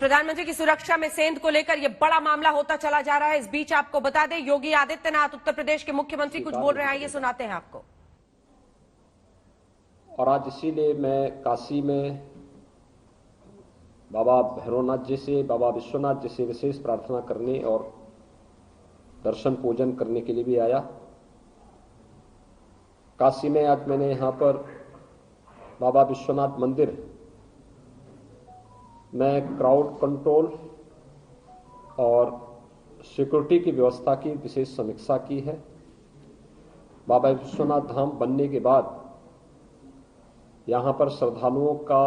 प्रधानमंत्री की सुरक्षा में सेंध को लेकर यह बड़ा मामला होता चला जा रहा है। इस बीच आपको बता दें, योगी आदित्यनाथ उत्तर प्रदेश के मुख्यमंत्री कुछ बोल रहे हैं, ये सुनाते हैं आपको। और आज इसीलिए मैं काशी में बाबा भैरवनाथ जी से, बाबा विश्वनाथ जी से विशेष प्रार्थना करने और दर्शन पूजन करने के लिए भी आया। काशी में आज मैंने यहां पर बाबा विश्वनाथ मंदिर में क्राउड कंट्रोल और सिक्योरिटी की व्यवस्था की विशेष समीक्षा की है। बाबा विश्वनाथ धाम बनने के बाद यहां पर श्रद्धालुओं का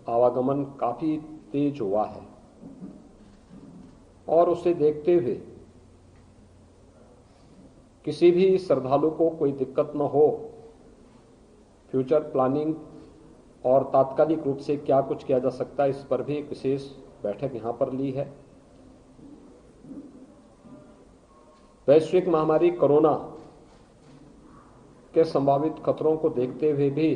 आवागमन काफी तेज हुआ है और उसे देखते हुए किसी भी श्रद्धालु को कोई दिक्कत न हो, फ्यूचर प्लानिंग और तात्कालिक रूप से क्या कुछ किया जा सकता है, इस पर भी एक विशेष बैठक यहां पर ली है। वैश्विक महामारी कोरोना के संभावित खतरों को देखते हुए भी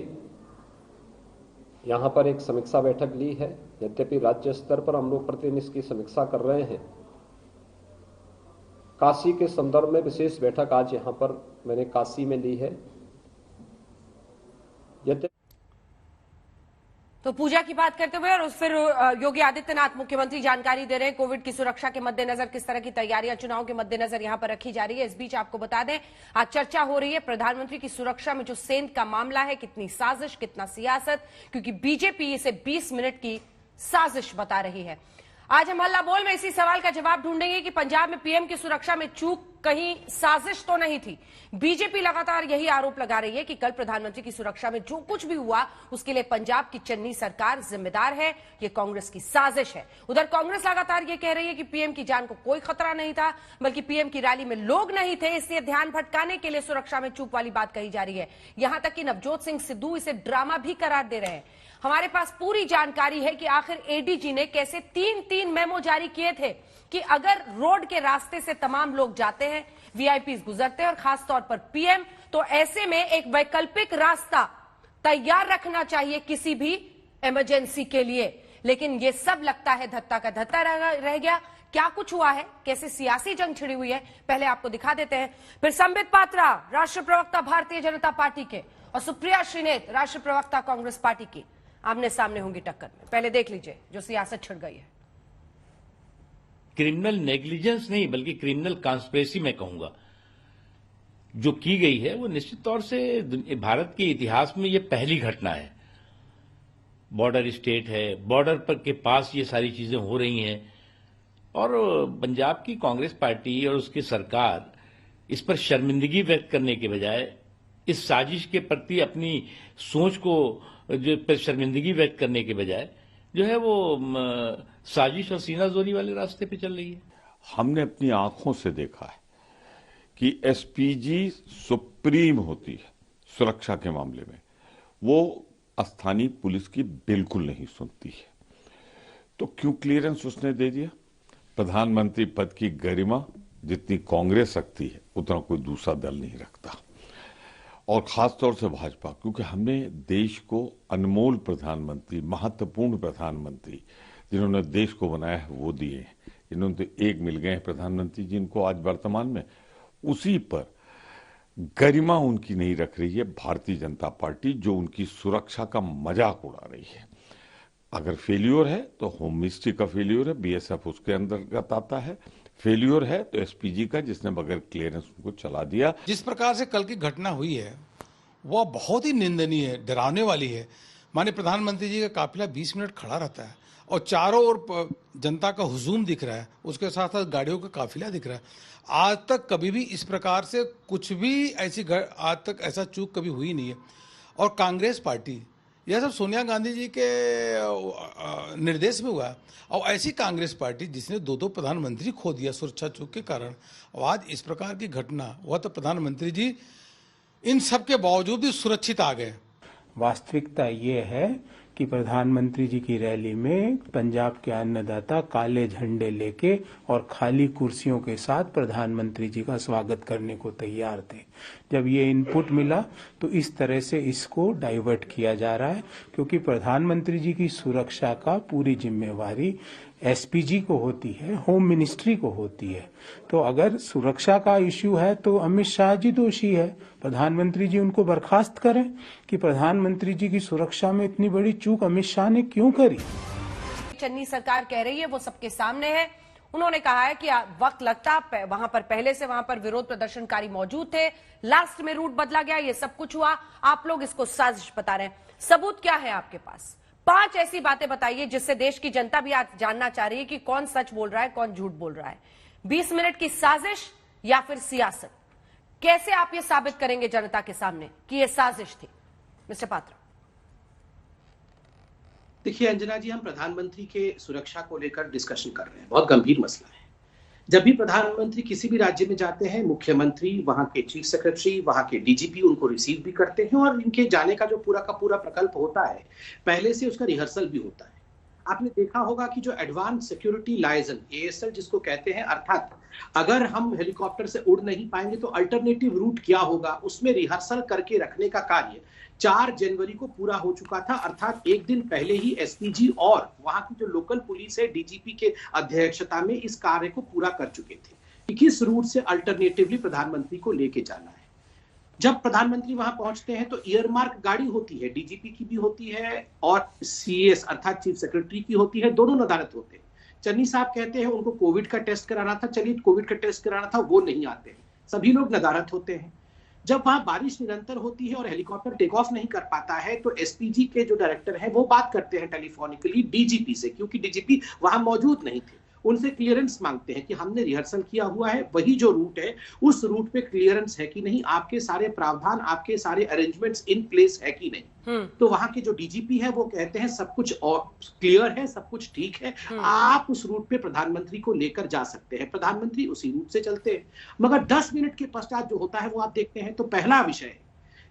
यहां पर एक समीक्षा बैठक ली है। यद्यपि राज्य स्तर पर हम लोग प्रतिदिन इसकी समीक्षा कर रहे हैं, काशी के संदर्भ में विशेष बैठक आज यहां पर मैंने काशी में ली है। तो पूजा की बात करते हुए और फिर योगी आदित्यनाथ मुख्यमंत्री जानकारी दे रहे हैं कोविड की सुरक्षा के मद्देनजर किस तरह की तैयारियां चुनाव के मद्देनजर यहां पर रखी जा रही है। इस बीच आपको बता दें, आज चर्चा हो रही है प्रधानमंत्री की सुरक्षा में जो सेंध का मामला है, कितनी साजिश कितना सियासत, क्योंकि बीजेपी इसे 20 मिनट की साजिश बता रही है। आज हम हल्ला बोल में इसी सवाल का जवाब ढूंढेंगे कि पंजाब में पीएम की सुरक्षा में चूक कहीं साजिश तो नहीं थी। बीजेपी लगातार यही आरोप लगा रही है कि कल प्रधानमंत्री की सुरक्षा में जो कुछ भी हुआ उसके लिए पंजाब की चन्नी सरकार जिम्मेदार है, ये कांग्रेस की साजिश है। उधर कांग्रेस लगातार ये कह रही है कि पीएम की जान को कोई खतरा नहीं था, बल्कि पीएम की रैली में लोग नहीं थे, इसलिए ध्यान भटकाने के लिए सुरक्षा में चूक वाली बात कही जा रही है। यहां तक कि नवजोत सिंह सिद्धू इसे ड्रामा भी करार दे रहे हैं। हमारे पास पूरी जानकारी है कि आखिर एडीजी ने कैसे 3-3 मेमो जारी किए थे कि अगर रोड के रास्ते से तमाम लोग जाते हैं, वीआईपीज गुजरते हैं और खासतौर पर पीएम, तो ऐसे में एक वैकल्पिक रास्ता तैयार रखना चाहिए किसी भी इमरजेंसी के लिए। लेकिन यह सब लगता है धत्ता का धत्ता रह गया। क्या कुछ हुआ है, कैसे सियासी जंग छिड़ी हुई है, पहले आपको दिखा देते हैं। फिर संबित पात्रा राष्ट्रीय प्रवक्ता भारतीय जनता पार्टी के और सुप्रिया श्रीनेत राष्ट्रीय प्रवक्ता कांग्रेस पार्टी की आमने सामने होंगी टक्कर में। पहले देख लीजिए जो सियासत छिड़ गई है। क्रिमिनल नेग्लिजेंस नहीं बल्कि क्रिमिनल कॉन्स्पिरेसी मैं कहूंगा जो की गई है, वो निश्चित तौर से भारत के इतिहास में ये पहली घटना है। बॉर्डर स्टेट है, बॉर्डर पर के पास ये सारी चीजें हो रही हैं और पंजाब की कांग्रेस पार्टी और उसकी सरकार इस पर शर्मिंदगी व्यक्त करने के बजाय इस साजिश के प्रति अपनी सोच को जो पर शर्मिंदगी व्यक्त करने के बजाय जो है वो साजिश और सीनाजोरी वाले रास्ते पे चल रही है। हमने अपनी आंखों से देखा है कि एसपीजी सुप्रीम होती है सुरक्षा के मामले में, वो स्थानीय पुलिस की बिल्कुल नहीं सुनती है। तो क्यों क्लियरेंस उसने दे दिया? प्रधानमंत्री पद की गरिमा जितनी कांग्रेस रखती है उतना कोई दूसरा दल नहीं रखता, और खासतौर से भाजपा, क्योंकि हमने देश को अनमोल प्रधानमंत्री, महत्वपूर्ण प्रधानमंत्री जिन्होंने देश को बनाया है वो दिए हैं। इन्होंने तो एक मिल गए हैं प्रधानमंत्री जिनको आज वर्तमान में, उसी पर गरिमा उनकी नहीं रख रही है भारतीय जनता पार्टी, जो उनकी सुरक्षा का मजाक उड़ा रही है। अगर फेल्योर है तो होम मिनिस्ट्री का फेल्योर है, बीएसएफ उसके अंतर्गत आता है। फेल्योर है तो एसपीजी का, जिसने बगैर क्लियरेंस उनको चला दिया। जिस प्रकार से कल की घटना हुई है वह बहुत ही निंदनीय है, डरावने वाली है। माननीय प्रधानमंत्री जी का काफिला 20 मिनट खड़ा रहता है और चारों ओर जनता का हुजूम दिख रहा है, उसके साथ साथ गाड़ियों का काफिला दिख रहा है। आज तक कभी भी इस प्रकार से कुछ भी आज तक ऐसा चूक कभी हुई नहीं है। और कांग्रेस पार्टी, यह सब सोनिया गांधी जी के निर्देश में हुआ है। और ऐसी कांग्रेस पार्टी जिसने 2 प्रधानमंत्री खो दिया सुरक्षा चूक के कारण, और आज इस प्रकार की घटना, वह तो प्रधानमंत्री जी इन सब के बावजूद भी सुरक्षित आ गए। वास्तविकता ये है कि प्रधानमंत्री जी की रैली में पंजाब के अन्नदाता काले झंडे लेके और खाली कुर्सियों के साथ प्रधानमंत्री जी का स्वागत करने को तैयार थे। जब ये इनपुट मिला तो इस तरह से इसको डाइवर्ट किया जा रहा है, क्योंकि प्रधानमंत्री जी की सुरक्षा का पूरी जिम्मेवारी एसपीजी को होती है, होम मिनिस्ट्री को होती है। तो अगर सुरक्षा का इश्यू है तो अमित शाह जी दोषी है, प्रधानमंत्री जी उनको बर्खास्त करें। कि प्रधानमंत्री जी की सुरक्षा में इतनी बड़ी चूक अमित शाह ने क्यों करी? चन्नी सरकार कह रही है वो सबके सामने है। उन्होंने कहा है कि वक्त लगता, वहां पर पहले से वहां पर विरोध प्रदर्शनकारी मौजूद थे, लास्ट में रूट बदला गया, ये सब कुछ हुआ। आप लोग इसको साजिश बता रहे हैं, सबूत क्या है आपके पास? 5 ऐसी बातें बताइए जिससे देश की जनता भी आज जानना चाह रही है कि कौन सच बोल रहा है, कौन झूठ बोल रहा है। 20 मिनट की साजिश या फिर सियासत, कैसे आप ये साबित करेंगे जनता के सामने कि ये साजिश थी? मिस्टर पात्रा। देखिए अंजना जी, हम प्रधानमंत्री के सुरक्षा को लेकर डिस्कशन कर रहे हैं, बहुत गंभीर मसला है। जब भी प्रधानमंत्री किसी भी राज्य में जाते हैं, मुख्यमंत्री, वहां के चीफ सेक्रेटरी, वहां के डीजीपी उनको रिसीव भी करते हैं और इनके जाने का जो पूरा का पूरा प्रकल्प होता है, पहले से उसका रिहर्सल भी होता है। आपने देखा होगा कि जो एडवांस सिक्योरिटी लाइजन, एएसएल जिसको कहते हैं, अर्थात अगर हम हेलीकॉप्टर से उड़ नहीं पाएंगे तो अल्टरनेटिव रूट क्या होगा, उसमें रिहर्सल करके रखने का कार्य 4 जनवरी को पूरा हो चुका था। अर्थात एक दिन पहले ही एसपीजी और वहां की जो लोकल पुलिस है, डीजीपी के अध्यक्षता में इस कार्य को पूरा कर चुके थे कि किस रूट से अल्टरनेटिवली प्रधानमंत्री को लेके जाना है। जब प्रधानमंत्री वहां पहुंचते हैं तो ईयरमार्क गाड़ी होती है, डीजीपी की भी होती है और सीएस अर्थात चीफ सेक्रेटरी की होती है, दोनों नदारत होते हैं। चन्नी साहब कहते हैं उनको कोविड का टेस्ट कराना था, चलिए कोविड का टेस्ट कराना था, वो नहीं आते हैं, सभी लोग नदारत होते हैं। जब वहां बारिश निरंतर होती है और हेलीकॉप्टर टेक ऑफ नहीं कर पाता है तो एसपीजी के जो डायरेक्टर हैं वो बात करते हैं टेलीफोनिकली डीजीपी से, क्योंकि डीजीपी वहां मौजूद नहीं थे। उनसे क्लियरेंस मांगते हैं कि हमने रिहर्सल किया हुआ है, वही जो रूट है उस रूट पे क्लियरेंस है कि नहीं, आपके सारे प्रावधान, आपके सारे अरेंजमेंट्स इन प्लेस है कि नहीं। तो वहां के जो डीजीपी है वो कहते हैं सब कुछ क्लियर है, सब कुछ ठीक है, आप उस रूट पे प्रधानमंत्री को लेकर जा सकते हैं। प्रधानमंत्री उसी रूट से चलते हैं। मगर 10 मिनट के पश्चात जो होता है वो आप देखते हैं तो पहला विषय है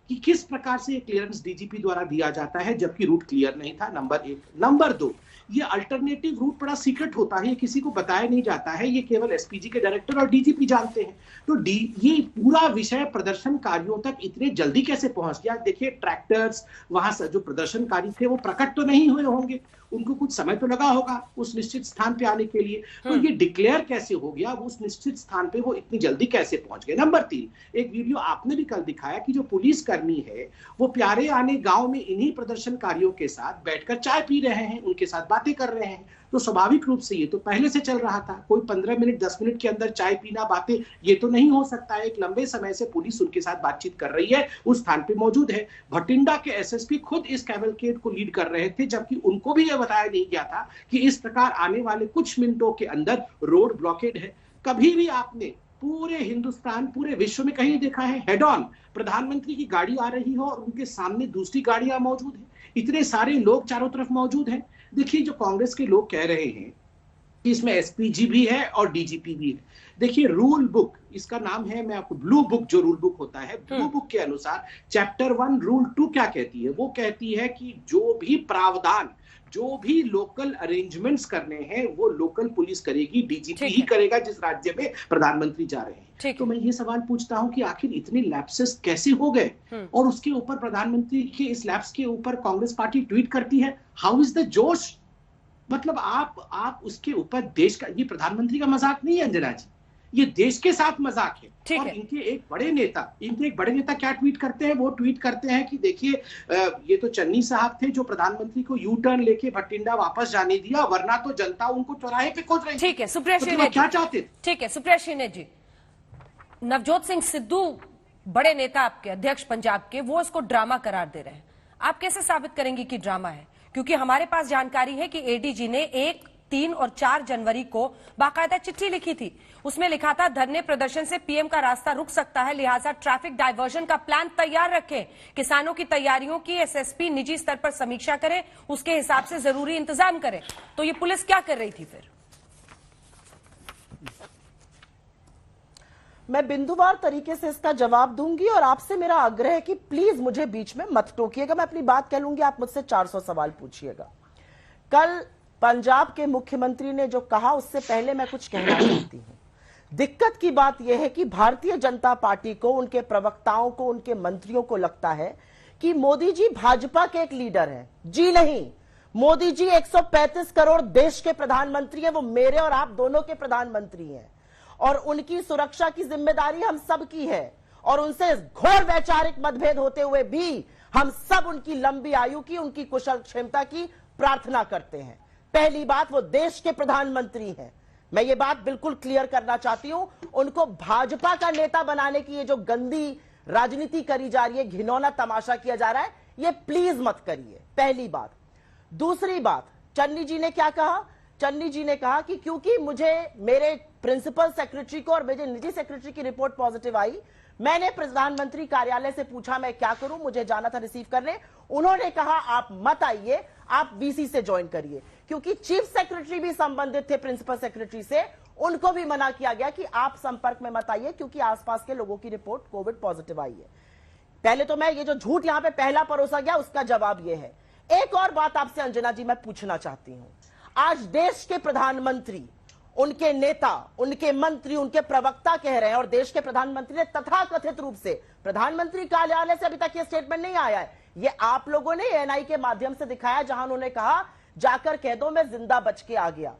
कि किस प्रकार से क्लियरेंस डीजीपी द्वारा दिया जाता है जबकि रूट क्लियर नहीं था, नंबर 1। नंबर 2, ये अल्टरनेटिव रूट बड़ा सीक्रेट होता है, ये किसी को बताया नहीं जाता है, ये केवल एसपीजी के डायरेक्टर और डीजीपी जानते हैं। तो ये पूरा विषय प्रदर्शनकारियों तक इतने जल्दी कैसे पहुंच गया? देखिए ट्रैक्टर्स, वहां से जो प्रदर्शनकारी थे वो प्रकट तो नहीं हुए होंगे, उनको कुछ समय तो लगा होगा उस निश्चित स्थान पे आने के लिए। तो ये डिक्लेयर कैसे हो गया, उस निश्चित स्थान पे वो इतनी जल्दी कैसे पहुंच गए? नंबर 3, एक वीडियो आपने भी कल दिखाया कि जो पुलिस कर्मी है वो प्यारे आने गांव में इन्हीं प्रदर्शनकारियों के साथ बैठकर चाय पी रहे हैं, उनके साथ बातें कर रहे हैं। तो स्वाभाविक रूप से ये तो पहले से चल रहा था, कोई 15 मिनट 10 मिनट के अंदर चाय पीना, बातें, ये तो नहीं हो सकता है। एक लंबे समय से पुलिस उनके साथ बातचीत कर रही है, उस स्थान पे मौजूद है। भटिंडा के एसएसपी खुद इस कैवलकेड को लीड कर रहे थे, जबकि उनको भी यह बताया नहीं गया था कि इस प्रकार आने वाले कुछ मिनटों के अंदर रोड ब्लॉकेड है। कभी भी आपने पूरे हिंदुस्तान, पूरे विश्व में कहीं देखा है हेड ऑन प्रधानमंत्री की गाड़ी आ रही हो और उनके सामने दूसरी गाड़ियां मौजूद है, इतने सारे लोग चारों तरफ मौजूद हैं? देखिए जो कांग्रेस के लोग कह रहे हैं कि इसमें एसपीजी भी है और डीजीपी भी है, देखिए रूल बुक, इसका नाम है, मैं आपको ब्लू बुक, जो रूल बुक होता है, ब्लू बुक के अनुसार चैप्टर 1 रूल 2 क्या कहती है? वो कहती है कि जो भी प्रावधान, जो भी लोकल अरेंजमेंट्स करने हैं वो लोकल पुलिस करेगी, डीजीपी ही करेगा जिस राज्य में प्रधानमंत्री जा रहे हैं। तो मैं ये सवाल पूछता हूं कि आखिर इतने लैप्सेस कैसे हो गए? और उसके ऊपर प्रधानमंत्री के इस लैप्स के ऊपर कांग्रेस पार्टी ट्वीट करती है, हाउ इज द जोश? मतलब आप उसके ऊपर देश का, ये प्रधानमंत्री का मजाक नहीं है अंजना जी, ये देश के साथ मजाक है। और इनके एक बड़े नेता क्या ट्वीट करते हैं? वो ट्वीट करते हैं कि देखिए ये तो चन्नी साहब थे जो प्रधानमंत्री को यू टर्न लेके भटिंडा वापस जाने दिया, वरना तो जनता उनको चौराहे पे खोज रही थी। ठीक है सुप्रिया श्रीनेत, क्या चाहते? ठीक है सुप्रिया श्रीनेत जी, नवजोत सिंह सिद्धू बड़े नेता आपके, अध्यक्ष पंजाब के, वो इसको ड्रामा करार दे रहे हैं। आप कैसे साबित करेंगे कि ड्रामा है? क्योंकि हमारे पास जानकारी है कि एडीजी ने 1, 3 और 4 जनवरी को बाकायदा चिट्ठी लिखी थी। उसमें लिखा था धरने प्रदर्शन से पीएम का रास्ता रुक सकता है, लिहाजा ट्रैफिक डायवर्जन का प्लान तैयार रखें। किसानों की तैयारियों की एसएसपी निजी स्तर पर समीक्षा करें, उसके हिसाब से जरूरी इंतजाम करें। तो ये पुलिस क्या कर रही थी फिर? मैं बिंदुवार तरीके से इसका जवाब दूंगी और आपसे मेरा आग्रह है कि प्लीज मुझे बीच में मत टोकिएगा। मैं अपनी बात कह लूंगी, आप मुझसे 400 सवाल पूछिएगा। कल पंजाब के मुख्यमंत्री ने जो कहा उससे पहले मैं कुछ कहना चाहती हूं। दिक्कत की बात यह है कि भारतीय जनता पार्टी को, उनके प्रवक्ताओं को, उनके मंत्रियों को लगता है कि मोदी जी भाजपा के एक लीडर हैं। जी नहीं, मोदी जी 135 करोड़ देश के प्रधानमंत्री हैं, वो मेरे और आप दोनों के प्रधानमंत्री हैं, और उनकी सुरक्षा की जिम्मेदारी हम सब की है। और उनसे घोर वैचारिक मतभेद होते हुए भी हम सब उनकी लंबी आयु की, उनकी कुशल क्षमता की प्रार्थना करते हैं। पहली बात, वो देश के प्रधानमंत्री हैं। मैं ये बात बिल्कुल क्लियर करना चाहती हूं। उनको भाजपा का नेता बनाने की ये जो गंदी राजनीति करी जा रही है, घिनौना तमाशा किया जा रहा है, ये प्लीज मत करिए, पहली बात। दूसरी बात, चन्नी जी ने क्या कहा? चन्नी जी ने कहा कि क्योंकि मुझे मेरे प्रिंसिपल सेक्रेटरी को और मेरे निजी सेक्रेटरी की रिपोर्ट पॉजिटिव आई, मैंने प्रधानमंत्री कार्यालय से पूछा मैं क्या करूं, मुझे जाना था रिसीव करने। उन्होंने कहा आप मत आइए, आप वीसी से ज्वाइन करिए। क्योंकि चीफ सेक्रेटरी भी संबंधित थे प्रिंसिपल सेक्रेटरी से, उनको भी मना किया गया कि आप संपर्क में मत आइए क्योंकि आसपास के लोगों की रिपोर्ट कोविड पॉजिटिव आई है। पहले तो मैं ये जो झूठ यहां पे पहला परोसा गया उसका जवाब ये है। एक और बात आपसे अंजना जी मैं पूछना चाहती हूं। आज देश के प्रधानमंत्री, उनके नेता, उनके मंत्री, उनके प्रवक्ता कह रहे हैं, और देश के प्रधानमंत्री ने तथाकथित रूप से, प्रधानमंत्री कार्यालय से अभी तक ये स्टेटमेंट नहीं आया है, ये आप लोगों ने एएनआई के माध्यम से दिखाया, जहां उन्होंने कहा जाकर कह दो मैं जिंदा बच के आ गया।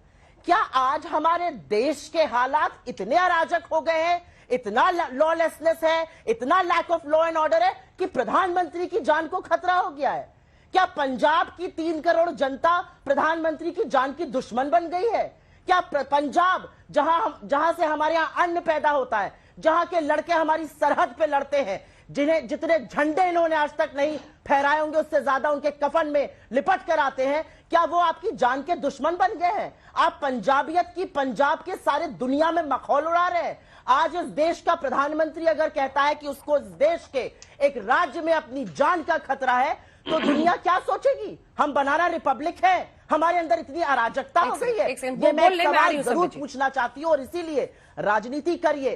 क्या आज हमारे देश के हालात इतने अराजक हो गए हैं, इतना लॉलेसनेस है, इतना lack of law and order है कि प्रधानमंत्री की जान को खतरा हो गया है? क्या पंजाब की 3 करोड़ जनता प्रधानमंत्री की जान की दुश्मन बन गई है? क्या पंजाब, जहां से हमारे यहां अन्न पैदा होता है, जहां के लड़के हमारी सरहद पे लड़ते हैं, जिन्हें जितने झंडे इन्होंने आज तक नहीं फहराए होंगे उससे ज्यादा उनके कफन में लिपट कर आते हैं, क्या वो आपकी जान के दुश्मन बन गए हैं? आप पंजाबियत की, पंजाब के सारे दुनिया में मखौल उड़ा रहे हैं। आज इस देश का प्रधानमंत्री अगर कहता है कि उसको इस देश के एक राज्य में अपनी जान का खतरा है, तो दुनिया क्या सोचेगी? हम बनाना रिपब्लिक है, हमारे अंदर इतनी अराजकता हो गई है। ये मैं एक सवाल जरूर पूछना चाहती हूँ, और इसीलिए राजनीति करिए,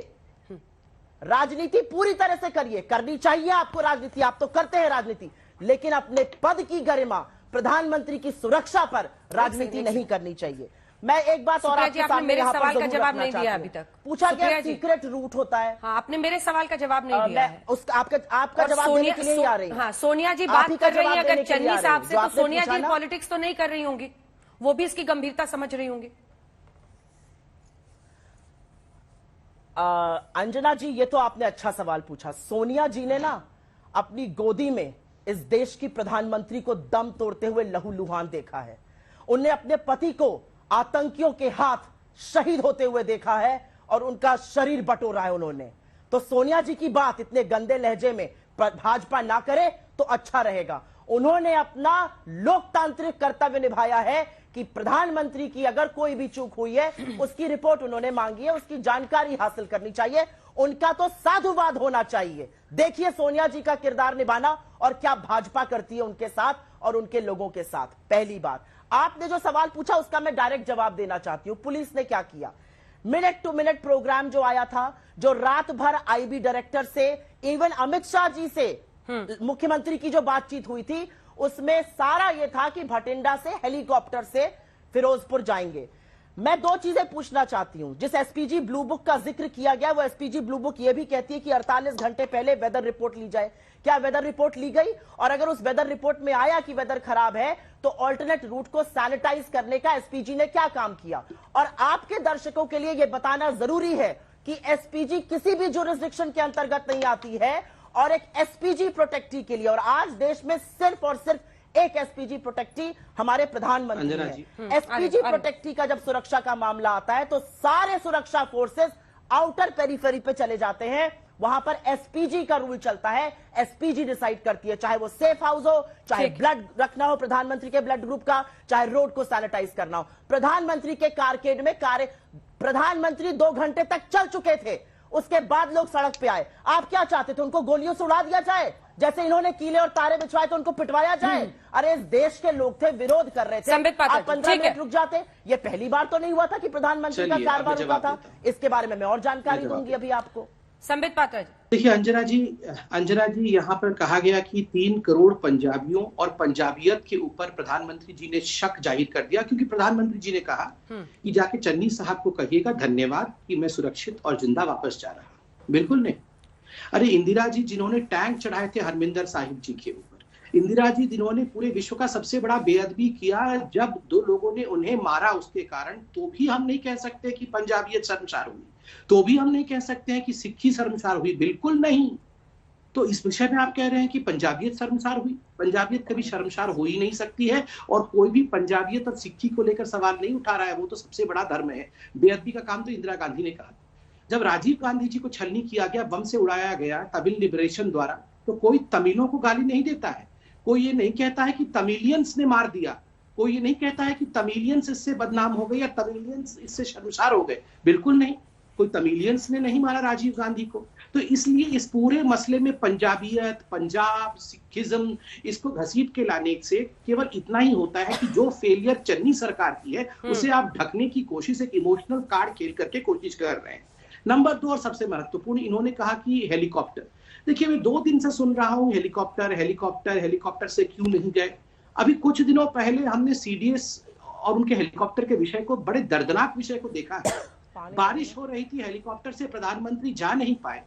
राजनीति पूरी तरह से करिए, करनी चाहिए आपको राजनीति, आप तो करते हैं राजनीति, लेकिन अपने पद की गरिमा, प्रधानमंत्री की सुरक्षा पर राजनीति नहीं करनी चाहिए। मैं एक बात और आपके सामने मेरे सवाल का जवाब नहीं दिया अभी तक। पूछा गया सीक्रेट रूट होता है। हाँ, आपने मेरे सवाल का जवाब नहीं दिया है। आपका जवाब देने के लिए ही आ रही है। हाँ, सोनिया जी बात कर रही है अगर चन्नी साहब से, तो सोनिया जी पॉलिटिक्स तो नहीं कर रही होंगी, वो भी इसकी गंभीरता समझ रही होंगी। अंजना जी, ये तो आपने अच्छा सवाल पूछा। सोनिया जी ने ना अपनी गोदी में इस देश की प्रधानमंत्री को दम तोड़ते हुए लहूलुहान देखा है। उनने अपने पति को आतंकियों के हाथ शहीद होते हुए देखा है और उनका शरीर बटोरा है उन्होंने। तो सोनिया जी की बात इतने गंदे लहजे में भाजपा ना करे तो अच्छा रहेगा। उन्होंने अपना लोकतांत्रिक कर्तव्य निभाया है कि प्रधानमंत्री की अगर कोई भी चूक हुई है, उसकी रिपोर्ट उन्होंने मांगी है, उसकी जानकारी हासिल करनी चाहिए, उनका तो साधुवाद होना चाहिए। देखिए सोनिया जी का किरदार निभाना और क्या भाजपा करती है उनके साथ और उनके लोगों के साथ। पहली बात, आपने जो सवाल पूछा उसका मैं डायरेक्ट जवाब देना चाहती हूं। पुलिस ने क्या किया? मिनट टू मिनट प्रोग्राम जो आया था, जो रात भर आईबी डायरेक्टर से, इवन अमित शाह जी से मुख्यमंत्री की जो बातचीत हुई थी, उसमें सारा यह था कि भटिंडा से हेलीकॉप्टर से फिरोजपुर जाएंगे। मैं दो चीजें पूछना चाहती हूं। जिस एसपीजी ब्लू बुक का जिक्र किया गया, वो एसपीजी ब्लू बुक यह भी कहती है कि 48 घंटे पहले वेदर रिपोर्ट ली जाए। क्या वेदर रिपोर्ट ली गई? और अगर उस वेदर रिपोर्ट में आया कि वेदर खराब है, तो ऑल्टरनेट रूट को सैनिटाइज करने का एसपीजी ने क्या काम किया? और आपके दर्शकों के लिए यह बताना जरूरी है कि एसपीजी किसी भी जुरिस्डिक्शन के अंतर्गत नहीं आती है, और एक एसपीजी प्रोटेक्टी के लिए, और आज देश में सिर्फ और सिर्फ एक एसपीजी प्रोटेक्टी हमारे प्रधानमंत्री हैं। एसपीजी प्रोटेक्टी का जब सुरक्षा का मामला आता है तो सारे सुरक्षा फोर्सेस आउटर पेरिफेरी पे चले जाते हैं। वहां पर एसपीजी का रूल चलता है, एसपीजी डिसाइड करती है, चाहे वो सेफ हाउस हो, चाहे ब्लड रखना हो प्रधानमंत्री के ब्लड ग्रुप का, चाहे रोड को सैनिटाइज करना हो। प्रधानमंत्री के कारकेड में प्रधानमंत्री 2 घंटे तक चल चुके थे, उसके बाद लोग सड़क पे आए। आप क्या चाहते थे? उनको गोलियों से उड़ा दिया जाए? जैसे इन्होंने कीले और तारे बिछवाए तो उनको पिटवाया जाए? अरे इस देश के लोग थे, विरोध कर रहे थे, आप 15 मिनट रुक जाते। ये पहली बार तो नहीं हुआ था कि प्रधानमंत्री का कारभार रुका था। इसके बारे में मैं और जानकारी दूंगी अभी आपको। संबित पात्रा जी, देखिए अंजना जी यहाँ पर कहा गया कि 3 करोड़ पंजाबियों और पंजाबियत के ऊपर प्रधानमंत्री जी ने शक जाहिर कर दिया, क्योंकि प्रधानमंत्री जी ने कहा कि जाके चन्नी साहब को कहिएगा धन्यवाद कि मैं सुरक्षित और जिंदा वापस जा रहा। बिल्कुल नहीं। अरे इंदिरा जी जिन्होंने टैंक चढ़ाए थे हरमिंदर साहिब जी के ऊपर, इंदिरा जी जिन्होंने पूरे विश्व का सबसे बड़ा बेअदबी किया, जब 2 लोगों ने उन्हें मारा उसके कारण, तो भी हम नहीं कह सकते कि पंजाबियत शर्मसार हुई, तो भी हम नहीं कह सकते हैं कि सिक्खी शर्मसार हुई, बिल्कुल नहीं। तो इस विषय में आप कह रहे हैं कि पंजाबियत शर्मसार हुई? पंजाबियत कभी शर्मसार हो ही नहीं सकती है, और कोई भी पंजाबियत और सिक्खी को लेकर सवाल नहीं उठा रहा है। वो तो सबसे बड़ा धर्म है। बेअदबी का काम तो इंदिरा गांधी ने कहा। जब राजीव गांधी जी को छलनी किया गया, बम से उड़ाया गया तमिल लिबरेशन द्वारा, तो कोई तमिलों को गाली नहीं देता है, कोई ये नहीं कहता है कि तमिलियंस ने मार दिया, कोई ये नहीं कहता है कि तमिलियंस इससे बदनाम हो गए या तमिलियंस इससे शर्मसार हो गए, बिल्कुल नहीं। कोई तमिलियंस ने नहीं मारा राजीव गांधी को। तो इसलिए इस पूरे मसले में पंजाबियत, पंजाब, सिखिज्म, इसको घसीट के लाने से केवल इतना ही होता है कि जो फेलियर चन्नी सरकार की है उसे आप ढकने की कोशिश, एक इमोशनल कार्ड खेल करके कोशिश कर रहे हैं। नंबर 2 और सबसे महत्वपूर्ण, इन्होंने कहा कि हेलीकॉप्टर। देखिए, मैं 2 दिन से सुन रहा हूं हेलीकॉप्टर हेलीकॉप्टर हेलीकॉप्टर से क्यों नहीं गए। अभी कुछ दिनों पहले हमने सीडीएस और उनके हेलीकॉप्टर के विषय को, बड़े दर्दनाक विषय को देखा है। बारिश हो रही थी, हेलीकॉप्टर से प्रधानमंत्री जा नहीं पाए,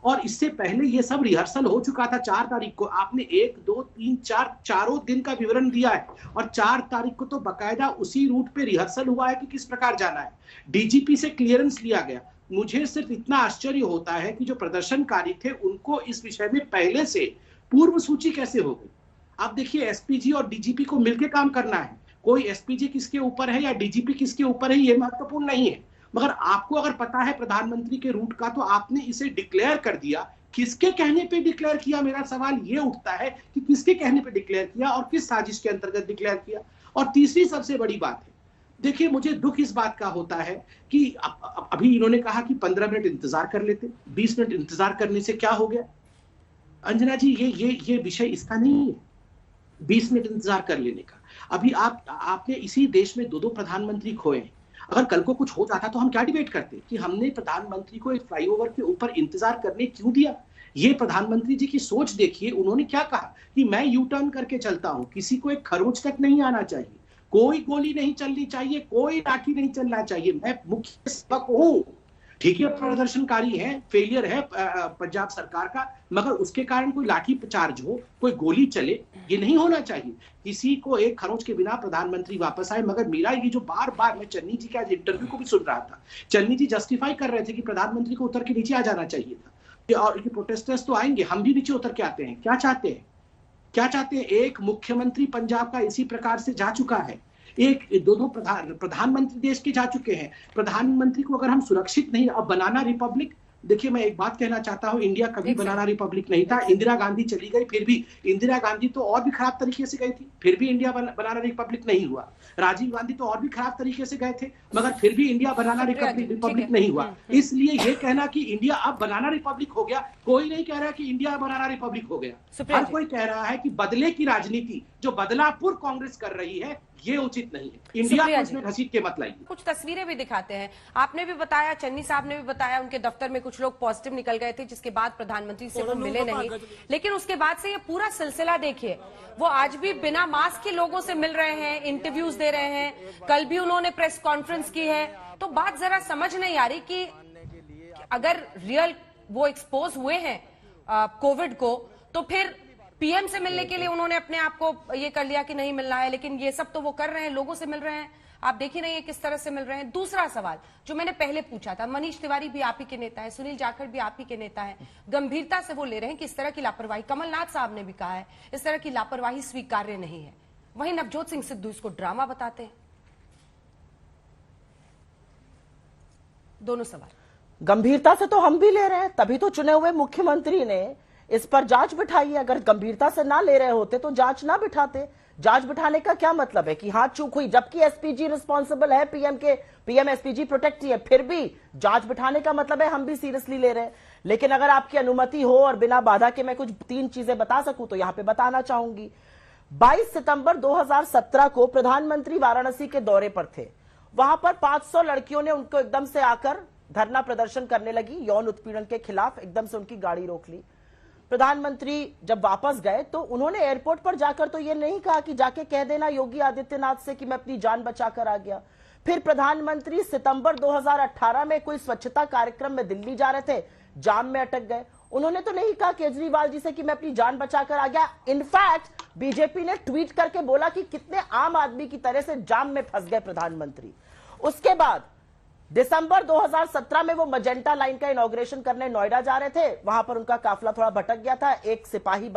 और इससे पहले ये सब रिहर्सल हो चुका था। 4 तारीख को आपने 1, 2, 3, 4 चारों दिन का विवरण दिया है, और 4 तारीख को तो बकायदा उसी रूट पे रिहर्सल हुआ है कि किस प्रकार जाना है। डीजीपी से क्लियरेंस लिया गया। मुझे सिर्फ इतना आश्चर्य होता है कि जो प्रदर्शनकारी थे उनको इस विषय में पहले से पूर्व सूची कैसे हो गई। आप देखिए, एसपीजी और डीजीपी को मिलकर काम करना है। कोई एसपीजी किसके ऊपर है या डीजीपी किसके ऊपर है, ये महत्वपूर्ण नहीं है, मगर आपको अगर पता है प्रधानमंत्री के रूट का, तो आपने इसे डिक्लेयर कर दिया। किसके कहने पे डिक्लेयर किया, मेरा सवाल ये उठता है कि किसके कहने पे डिक्लेयर किया और किस साजिश के अंतर्गत डिक्लेयर किया। और तीसरी सबसे बड़ी बात है, देखिए, मुझे दुख इस बात का होता है कि अभी इन्होंने कहा कि 15 मिनट इंतजार कर लेते। 20 मिनट इंतजार करने से क्या हो गया अंजना जी? ये विषय इसका नहीं है 20 मिनट इंतजार कर लेने का। अभी आपने इसी देश में 2 प्रधानमंत्री खोए। अगर कल को कुछ हो जाता तो हम क्या डिबेट करते कि हमने प्रधानमंत्री को एक फ्लाईओवर के ऊपर इंतजार करने क्यों दिया। ये प्रधानमंत्री जी की सोच देखिए, उन्होंने क्या कहा कि मैं यू टर्न करके चलता हूं, किसी को एक खरोंच तक नहीं आना चाहिए, कोई गोली नहीं चलनी चाहिए, कोई लाठी नहीं चलना चाहिए, मैं मुख्य सेवक हूं। ठीक है, प्रदर्शनकारी है, फेलियर है पंजाब सरकार का, मगर उसके कारण कोई लाठी चार्ज हो, कोई गोली चले, ये नहीं होना चाहिए। किसी को एक खरोंच के बिना प्रधानमंत्री वापस आए। मगर मेरा ये जो बार बार, मैं चन्नी जी के आज इंटरव्यू को भी सुन रहा था, चन्नी जी जस्टिफाई कर रहे थे कि प्रधानमंत्री को उतर के नीचे आ जाना चाहिए था, और प्रोटेस्टर्स तो आएंगे, हम भी नीचे उतर के आते हैं। क्या चाहते हैं, क्या चाहते हैं? एक मुख्यमंत्री पंजाब का इसी प्रकार से जा चुका है, एक 2 प्रधानमंत्री देश के जा चुके हैं। प्रधानमंत्री को अगर हम सुरक्षित नहीं, अब बनाना रिपब्लिक, देखिए मैं एक बात कहना चाहता हूं, इंडिया कभी बनाना रिपब्लिक नहीं था। इंदिरा गांधी चली गई, फिर भी इंदिरा गांधी तो और भी खराब तरीके से गई थी, फिर भी इंडिया बनाना रिपब्लिक नहीं हुआ। राजीव गांधी तो और भी खराब तरीके से गए थे, मगर फिर भी इंडिया बनाना रिपब्लिक नहीं हुआ। इसलिए ये कहना कि इंडिया अब बनाना रिपब्लिक हो गया, कोई नहीं कह रहा कि इंडिया बनाना रिपब्लिक हो गया। हर कोई कह रहा है कि बदले की राजनीति जो बदलापुर कांग्रेस कर रही है, ये उचित नहीं है। इंडिया को इसमें घसीट के मत लाइए। कुछ तस्वीरें भी दिखाते हैं। आपने भी बताया, चन्नी साहब ने भी बताया, उनके दफ्तर में कुछ लोग पॉजिटिव निकल गए थे, जिसके बाद प्रधानमंत्री से वो मिले नहीं। लेकिन उसके बाद से ये पूरा सिलसिला देखिए, वो आज भी बिना मास्क के लोगों से मिल रहे हैं, इंटरव्यूज दे रहे हैं। कल भी उन्होंने प्रेस कॉन्फ्रेंस की है। तो बात जरा समझ नहीं आ रही कि अगर रियल वो एक्सपोज हुए हैं कोविड को, तो फिर पीएम से मिलने के लिए उन्होंने अपने आप को ये कर लिया कि नहीं मिलना है, लेकिन ये सब तो वो कर रहे हैं, लोगों से मिल रहे हैं। आप देख ही नहीं किस तरह से मिल रहे हैं। दूसरा सवाल जो मैंने पहले पूछा था, मनीष तिवारी भी आप ही के नेता है, सुनील जाखड़ भी आप ही के नेता है, गंभीरता से वो ले रहे हैं कि इस तरह की लापरवाही, कमलनाथ साहब ने भी कहा है, इस तरह की लापरवाही स्वीकार्य नहीं है। वहीं नवजोत सिंह सिद्धू इसको ड्रामा बताते हैं। दोनों सवाल गंभीरता से तो हम भी ले रहे हैं, तभी तो चुने हुए मुख्यमंत्री ने इस पर जांच बिठाई है। अगर गंभीरता से ना ले रहे होते तो जांच ना बिठाते। जांच बिठाने का क्या मतलब है कि हाँ चूक हुई, जबकि एसपीजी रिस्पॉन्सिबल है पीएम एसपीजी प्रोटेक्ट है, फिर भी जांच बिठाने का मतलब है हम भी सीरियसली ले रहे हैं। लेकिन अगर आपकी अनुमति हो और बिना बाधा के मैं कुछ 3 चीजें बता सकूं तो यहां पे बताना चाहूंगी। 22 सितंबर 2017 को प्रधानमंत्री वाराणसी के दौरे पर थे। वहां पर 500 लड़कियों ने उनको एकदम से आकर धरना प्रदर्शन करने लगी, यौन उत्पीड़न के खिलाफ एकदम से उनकी गाड़ी रोक ली। प्रधानमंत्री जब वापस गए तो उन्होंने एयरपोर्ट पर जाकर तो ये नहीं कहा कि जाके कह देना योगी आदित्यनाथ से कि मैं अपनी जान बचाकर आ गया। फिर प्रधानमंत्री सितंबर 2018 में कोई स्वच्छता कार्यक्रम में दिल्ली जा रहे थे, जाम में अटक गए। उन्होंने तो नहीं कहा केजरीवाल जी से कि मैं अपनी जान बचाकर आ गया। इनफैक्ट बीजेपी ने ट्वीट करके बोला कि कितने आम आदमी की तरह से जाम में फंस गए प्रधानमंत्री। उसके बाद दिसंबर 2017 में वो मजेंटा लाइन का इनॉग्रेशन करने नोएडा जा रहे थे, वहां पर उनका काफिला थोड़ा भटक गया था, एक सिपाही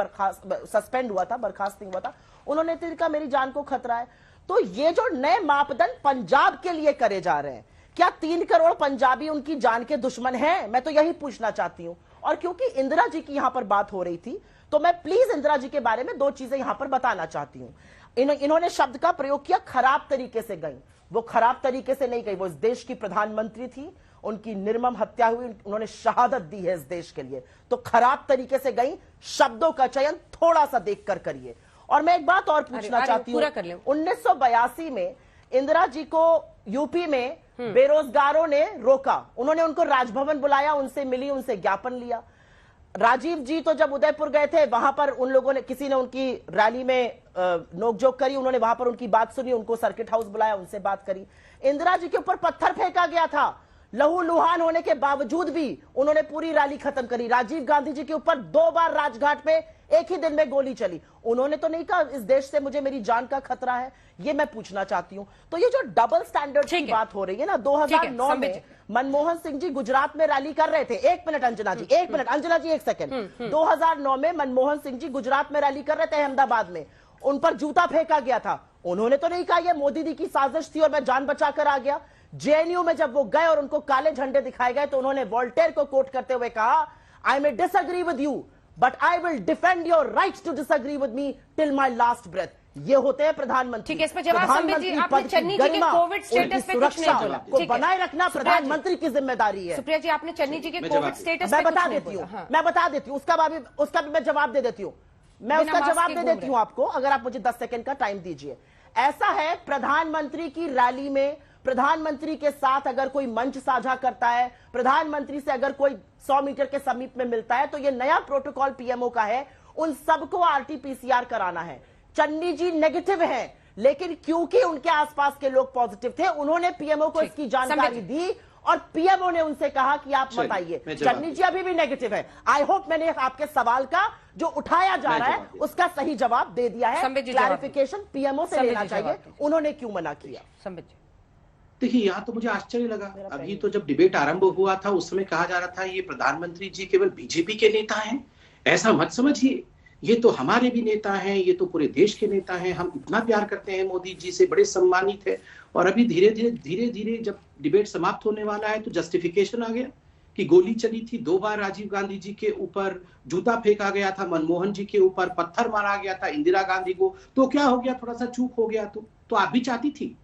सस्पेंड हुआ था, बर्खास्त नहीं हुआ था, उन्होंने कहा मेरी जान को खतरा है। तो ये जो नए मापदंड पंजाब के लिए करे जा रहे हैं, क्या 3 करोड़ पंजाबी उनकी जान के दुश्मन हैं? मैं तो यही पूछना चाहती हूं। और क्योंकि इंदिरा जी की यहां पर बात हो रही थी, तो मैं प्लीज इंदिरा जी के बारे में 2 चीजें यहां पर बताना चाहती हूं। इन्होंने शब्द का प्रयोग किया खराब तरीके से गई। वो खराब तरीके से नहीं गई, वो इस देश की प्रधानमंत्री थी, उनकी निर्मम हत्या हुई, उन्होंने शहादत दी है इस देश के लिए, तो खराब तरीके से गई। शब्दों का चयन थोड़ा सा देखकर करिए। और मैं एक बात और पूछना चाहती हूँ, 1982 में इंदिरा जी को यूपी में बेरोजगारों ने रोका, उन्होंने उनको राजभवन बुलाया, उनसे मिली, उनसे ज्ञापन लिया। राजीव जी तो जब उदयपुर गए थे, वहां पर उन लोगों ने, किसी ने उनकी रैली में नोकझोंक करी, उन्होंने वहां पर उनकी बात सुनी, उनको सर्किट हाउस बुलाया, उनसे बात करी। इंदिरा जी के ऊपर पत्थर फेंका गया था, लहू लुहान होने के बावजूद भी उन्होंने पूरी रैली खत्म करी। राजीव गांधी जी के ऊपर 2 बार राजघाट पे एक ही दिन में गोली चली, उन्होंने तो नहीं कहा इस देश से मुझे मेरी जान का खतरा है। ये मैं पूछना चाहती हूं। तो ये जो डबल स्टैंडर्ड की बात हो रही है ना, 2009 में मनमोहन सिंह जी गुजरात में रैली कर रहे थे। 1 मिनट अंजना जी, 1 मिनट अंजना जी, 1 सेकंड। 2009 में मनमोहन सिंह जी गुजरात में रैली कर रहे थे अहमदाबाद में, उन पर जूता फेंका गया था, उन्होंने तो नहीं कहा ये मोदी जी की साजिश थी और मैं जान बचाकर आ गया। जेएनयू में जब वो गए और उनको काले झंडे दिखाए गए, तो उन्होंने वोल्टेयर को कोट करते हुए कहा, I may disagree with you but I will defend your rights to disagree with me till my last breath. ये होते हैं प्रधानमंत्री। ठीक है, इस पर जवाब संबित जी, आपने चन्नी जी के कोविड स्टेटस पे कुछ नहीं बोला, को बनाए रखना प्रधानमंत्री की जिम्मेदारी है। सुप्रिया जी, आपने चन्नी जी के कोविड स्टेटस मैं बता देती हूँ, मैं बता देती हूँ, उसका भी मैं जवाब दे देती हूँ, मैं उसका जवाब दे देती हूँ आपको, अगर आप मुझे 10 सेकंड का टाइम दीजिए। ऐसा है, प्रधानमंत्री की रैली में प्रधानमंत्री के साथ अगर कोई मंच साझा करता है, प्रधानमंत्री से अगर कोई 100 मीटर के समीप में मिलता है, तो ये नया प्रोटोकॉल पीएमओ का है, उन सबको आरटीपीसीआर कराना है। चन्नी जी नेगेटिव हैं, लेकिन क्योंकि उनके आसपास के लोग पॉजिटिव थे, उन्होंने पीएमओ को इसकी जानकारी दी और पीएमओ ने उनसे कहा कि आप मत आइए। चन्नी जी अभी भी नेगेटिव है। आई होप मैंने आपके सवाल का जो उठाया जा रहा है उसका सही जवाब दे दिया है। क्लैरिफिकेशन पीएमओ से लेना चाहिए, उन्होंने क्यों मना किया। संबित जी, देखिए, यहाँ तो मुझे आश्चर्य लगा। अभी तो जब डिबेट आरंभ हुआ था, उस समय कहा जा रहा था ये प्रधानमंत्री जी केवल बीजेपी के नेता हैं। ऐसा मत समझिए, ये तो हमारे भी नेता हैं, ये तो पूरे देश के नेता हैं। हम इतना प्यार करते हैं मोदी जी से, बड़े सम्मानित है। और अभी धीरे धीरे जब डिबेट समाप्त होने वाला है, तो जस्टिफिकेशन आ गया कि गोली चली थी 2 बार राजीव गांधी जी के ऊपर, जूता फेंका गया था मनमोहन जी के ऊपर, पत्थर मारा गया था इंदिरा गांधी को। तो क्या हो गया, थोड़ा सा चूक हो गया। तो आप भी चाहती थी,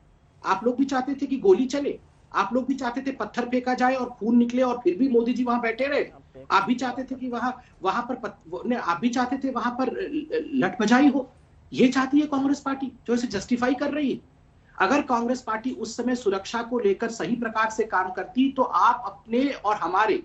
आप लोग भी चाहते थे कि गोली चले, आप लोग भी चाहते थे पत्थर फेंका जाए और खून निकले और फिर भी मोदी जी वहां बैठे रहे। आप भी चाहते थे कि वहां पर आप भी चाहते थे वहां पर लठबजाई हो। ये चाहती है कांग्रेस पार्टी, जो इसे जस्टिफाई कर रही है। अगर कांग्रेस पार्टी उस समय सुरक्षा को लेकर सही प्रकार से काम करती, तो आप अपने और हमारे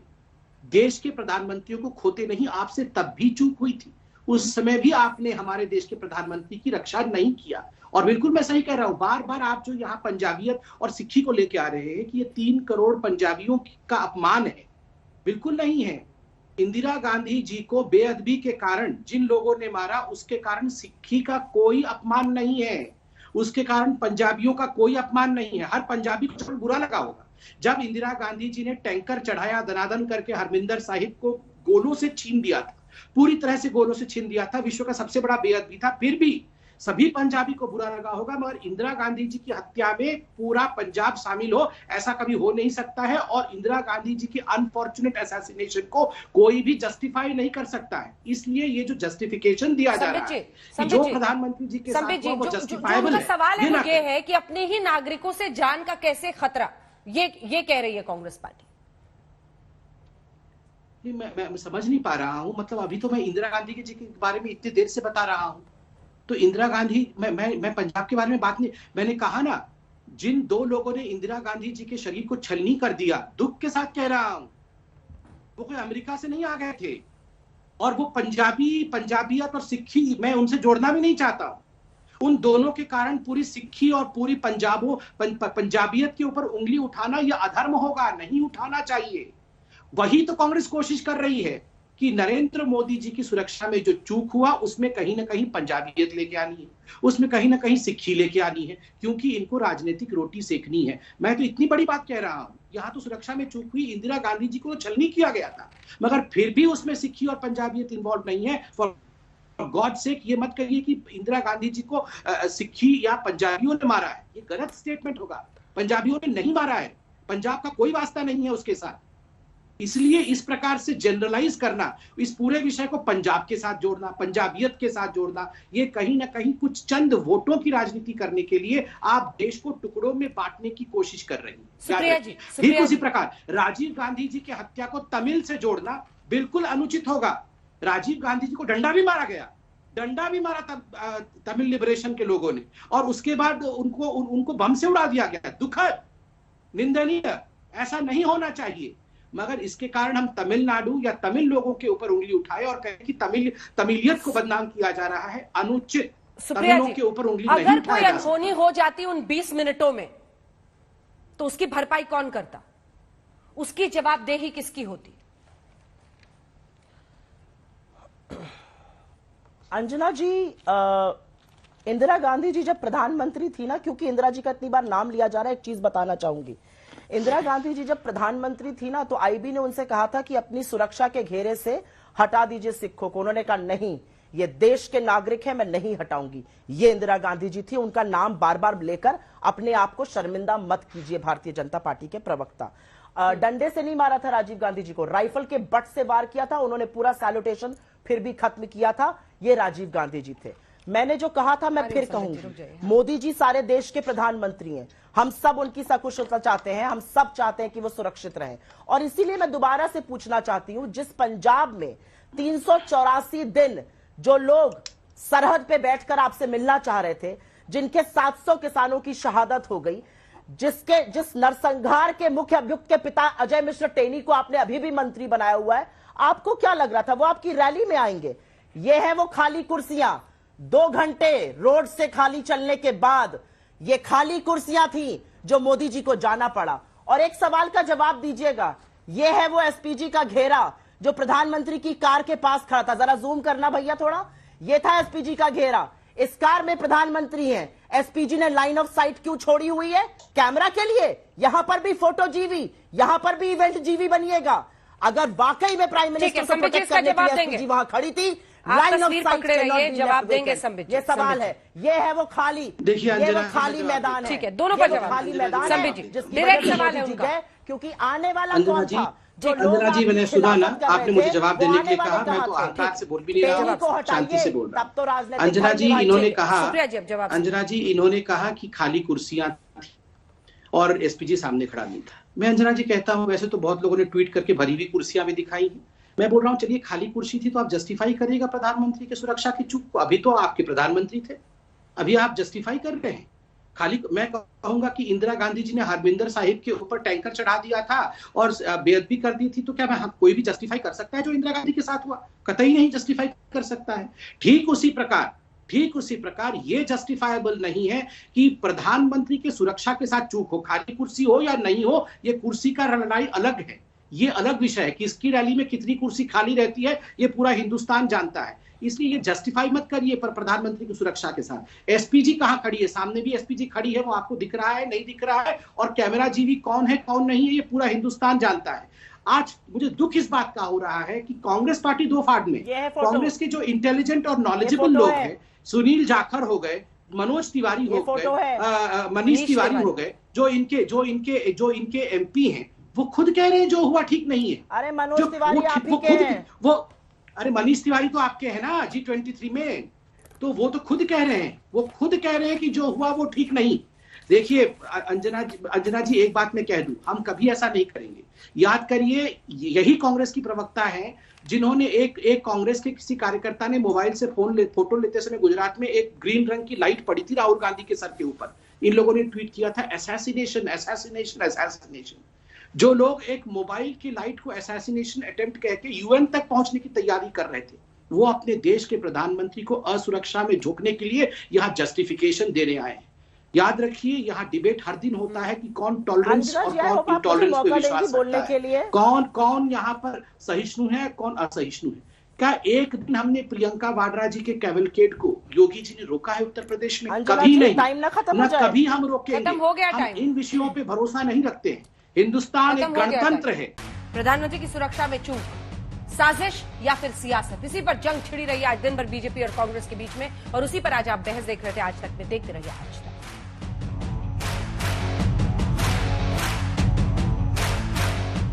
देश के प्रधानमंत्रियों को खोते नहीं। आपसे तब भी चूक हुई थी, उस समय भी आपने हमारे देश के प्रधानमंत्री की रक्षा नहीं किया। और बिल्कुल मैं सही कह रहा हूं, बार बार आप जो यहाँ पंजाबियत और सिक्खी को लेके आ रहे हैं कि ये 3 करोड़ पंजाबियों का अपमान है, बिल्कुल नहीं है। इंदिरा गांधी जी को बेअदबी के कारण जिन लोगों ने मारा, उसके कारण सिक्खी का कोई अपमान नहीं है, उसके कारण पंजाबियों का कोई अपमान नहीं है। हर पंजाबी को बुरा लगा होगा जब इंदिरा गांधी जी ने टैंकर चढ़ाया, दनादन करके हरमिंदर साहिब को गोलों से छीन दिया था, पूरी तरह से गोलों से छीन दिया था। विश्व का सबसे बड़ा बेअदबी था, फिर भी सभी पंजाबी को बुरा लगा होगा। मगर इंदिरा गांधी जी की हत्या में पूरा पंजाब शामिल हो, ऐसा कभी हो नहीं सकता है। और इंदिरा गांधी जी की अनफॉर्चुनेट असैसिनेशन को कोई भी जस्टिफाई नहीं कर सकता है। इसलिए ये जो जस्टिफिकेशन दिया जा रहा है कि जो प्रधानमंत्री जी के साथ हुआ वो जस्टिफाइबल है। सवाल ये है कि अपने ही नागरिकों से जान का कैसे खतरा, ये कह रही है कांग्रेस पार्टी। मैं समझ नहीं पा रहा हूं, मतलब अभी तो मैं इंदिरा गांधी जी के बारे में इतनी देर से बता रहा हूं। तो इंदिरा गांधी, मैं पंजाब के बारे में बात नहीं, मैंने कहा ना, जिन 2 लोगों ने इंदिरा गांधी जी के शरीर को छलनी कर दिया, दुख के साथ कह रहा हूं, वो कोई अमेरिका से नहीं आ गए थे। और वो पंजाबियत और सिक्खी मैं उनसे जोड़ना भी नहीं चाहता। उन दोनों के कारण पूरी सिक्खी और पूरी पंजाबियत के ऊपर उंगली उठाना यह अधर्म होगा, नहीं उठाना चाहिए। वही तो कांग्रेस कोशिश कर रही है। कि नरेंद्र मोदी जी की सुरक्षा में जो चूक हुआ उसमें कहीं ना कहीं पंजाबियत लेके आनी है, उसमें कहीं ना कहीं सिक्खी लेके आनी है, क्योंकि इनको राजनीतिक रोटी सेकनी है। मैं तो इतनी बड़ी बात कह रहा हूं, यहाँ तो सुरक्षा में चूक हुई, इंदिरा गांधी जी को तो छलनी किया गया था, मगर फिर भी उसमें सिक्खी और पंजाबियत इन्वॉल्व नहीं है। फॉर गॉड सेक ये मत कहिए कि इंदिरा गांधी जी को सिक्खी या पंजाबियों ने मारा है, ये गलत स्टेटमेंट होगा। पंजाबियों ने नहीं मारा है, पंजाब का कोई वास्ता नहीं है उसके साथ। इसलिए इस प्रकार से जनरलाइज करना, इस पूरे विषय को पंजाब के साथ जोड़ना, पंजाबियत के साथ जोड़ना, ये कहीं ना कहीं कुछ चंद वोटों की राजनीति करने के लिए आप देश को टुकड़ों में बांटने की कोशिश कर रही हैं। ठीक उसी प्रकार राजीव गांधी जी की हत्या को तमिल से जोड़ना बिल्कुल अनुचित होगा। राजीव गांधी जी को डंडा भी मारा गया, डंडा भी मारा तमिल लिबरेशन के लोगों ने, और उसके बाद उनको बम से उड़ा दिया गया। दुखद, निंदनीय, ऐसा नहीं होना चाहिए। मगर इसके कारण हम तमिलनाडु या तमिल लोगों के ऊपर उंगली उठाए और कहें कि तमिलियत को बदनाम किया जा रहा है, अनुचित। तमिलों के ऊपर उंगली नहीं अगर उठाया कोई जा सकता। अनहोनी हो जाती उन 20 मिनटों में तो उसकी भरपाई कौन करता? उसकी जवाबदेही किसकी होती? अंजना जी, इंदिरा गांधी जी जब प्रधानमंत्री थी ना, क्योंकि इंदिरा जी का इतनी बार नाम लिया जा रहा है, एक चीज बताना चाहूंगी। इंदिरा गांधी जी जब प्रधानमंत्री थी ना, तो आईबी ने उनसे कहा था कि अपनी सुरक्षा के घेरे से हटा दीजिए सिखों को। उन्होंने कहा नहीं, ये देश के नागरिक हैं, मैं नहीं हटाऊंगी। ये इंदिरा गांधी जी थी। उनका नाम बार बार लेकर अपने आप को शर्मिंदा मत कीजिए भारतीय जनता पार्टी के प्रवक्ता। डंडे से नहीं मारा था राजीव गांधी जी को, राइफल के बट से वार किया था। उन्होंने पूरा सैल्यूटेशन फिर भी खत्म किया था। ये राजीव गांधी जी थे। मैंने जो कहा था मैं फिर कहूंगी, मोदी जी सारे देश के प्रधानमंत्री हैं, हम सब उनकी सकुशलता चाहते हैं, हम सब चाहते हैं कि वो सुरक्षित रहें। और इसीलिए मैं दोबारा से पूछना चाहती हूं, जिस पंजाब में 384 दिन जो लोग सरहद पे बैठकर आपसे मिलना चाह रहे थे, जिनके 700 किसानों की शहादत हो गई, जिस नरसंहार के मुख्य अभियुक्त के पिता अजय मिश्र टेनी को आपने अभी भी मंत्री बनाया हुआ है, आपको क्या लग रहा था वो आपकी रैली में आएंगे? ये है वो खाली कुर्सियां। 2 घंटे रोड से खाली चलने के बाद ये खाली कुर्सियां थी जो मोदी जी को जाना पड़ा। और एक सवाल का जवाब दीजिएगा, ये है वो एसपीजी का घेरा जो प्रधानमंत्री की कार के पास खड़ा था। जरा जूम करना भैया थोड़ा, ये था एसपीजी का घेरा। इस कार में प्रधानमंत्री हैं। एसपीजी ने लाइन ऑफ साइट क्यों छोड़ी हुई है? कैमरा के लिए। यहां पर भी फोटो जीवी, यहां पर भी इवेंट जीवी बनिएगा। अगर वाकई में प्राइम मिनिस्टर को प्रोटेक्ट करने के लिए एसपीजी वहां खड़ी थी, लाइन ऑफ साइट पकड़े रहिए, जवाब देंगे संबित जी। ये सवाल है, ये है वो खाली, देखिए ये वो खाली मैदान है। ठीक है, दोनों पर जवाब खाली मैदान है, डायरेक्ट सवाल है उनका, क्योंकि आने वाला कौन था? अंजना जी, मैंने सुना ना, आपने मुझे जवाब देने के लिए कहा, मैं तो अहंकार से बोल भी नहीं रहा हूँ, शांति से बोल रहा हूँ। तब तो राजनीतिक अंजना जी इन्होंने कहा, अंजना जी इन्होंने कहा कि खाली कुर्सियां थी और एसपीजी सामने खड़ा नहीं था। मैं अंजना जी कहता हूं, वैसे तो बहुत लोगों ने ट्वीट करके भरी हुई कुर्सियां भी दिखाई हैं। मैं बोल रहा हूं, चलिए खाली कुर्सी थी तो आप जस्टिफाई करिएगा प्रधानमंत्री की सुरक्षा की चूक को। अभी तो आपके प्रधानमंत्री थे, अभी आप जस्टिफाई कर रहे हैं खाली। मैं कहूंगा कि इंदिरा गांधी जी ने हरमिंदर साहिब के ऊपर टैंकर चढ़ा दिया था और बेअदबी कर दी थी, तो क्या मैं कोई भी जस्टिफाई कर सकता है जो इंदिरा गांधी के साथ हुआ? कतई नहीं जस्टिफाई कर सकता है। ठीक उसी प्रकार ये जस्टिफाइबल नहीं है कि प्रधानमंत्री के सुरक्षा के साथ चूक हो, खाली कुर्सी हो या नहीं हो, ये कुर्सी का लड़ाई अलग है, ये अलग विषय है। किसकी रैली में कितनी कुर्सी खाली रहती है ये पूरा हिंदुस्तान जानता है। इसलिए ये जस्टिफाई मत करिए पर प्रधानमंत्री की सुरक्षा के साथ। एसपीजी कहां खड़ी है? सामने भी एसपीजी खड़ी है, वो आपको दिख रहा है नहीं दिख रहा है? और कैमरा जीवी कौन है कौन नहीं है ये पूरा हिंदुस्तान जानता है। आज मुझे दुख इस बात का हो रहा है कि कांग्रेस पार्टी दो फाड़ में, कांग्रेस के जो इंटेलिजेंट और नॉलेजेबल लोग हैं, सुनील जाखड़ हो गए, मनोज तिवारी हो गए, मनीष तिवारी हो गए, जो इनके एमपी हैं, वो खुद कह रहे हैं जो हुआ ठीक नहीं है। अरे मनोज तिवारी आप ही के हैं। अरे मनीष तिवारी तो आपके हैं ना G23 में, तो वो तो खुद कह रहे हैं कि जो हुआ वो ठीक नहीं। देखिए अंजना जी एक बात मैं कह दूं, हम कभी ऐसा नहीं करेंगे। याद करिए, यही कांग्रेस की प्रवक्ता हैं जिन्होंने एक कांग्रेस के किसी कार्यकर्ता ने मोबाइल से फोटो लेते समय गुजरात में एक ग्रीन रंग की लाइट पड़ी थी राहुल गांधी के सर के ऊपर, इन लोगों ने ट्वीट किया था असैसिनेशन असैसिनेशन असैसिनेशन। जो लोग एक मोबाइल की लाइट को असैसिनेशन अटेम्प्ट कह के यूएन तक पहुंचने की तैयारी कर रहे थे, वो अपने देश के प्रधानमंत्री को असुरक्षा में झोंकने के लिए यहां जस्टिफिकेशन देने आए हैं। याद रखिए, यहाँ डिबेट हर दिन होता है कि कौन टॉलरेंस और अंजना जी, कौन इंटॉलरेंस पे विश्वास बोलने रखता के है, लिए कौन कौन यहाँ पर सहिष्णु है, कौन असहिष्णु है। क्या एक दिन हमने प्रियंका वाड्रा जी के कैवलकेड को योगी जी ने रोका है उत्तर प्रदेश में? कभी नहीं, टाइम ना खत्म हो जाए, कभी हम रोकेंगे। खत्म हो गया हम टाइम। इन विषयों पे भरोसा नहीं रखते हैं। हिंदुस्तान एक गणतंत्र है। प्रधानमंत्री की सुरक्षा में चूक, साजिश या फिर सियासत, इसी पर जंग छिड़ी रही आज दिन भर बीजेपी और कांग्रेस के बीच में, और उसी पर आज आप बहस देख रहे थे आज तक में। देखते रहिए आज तक।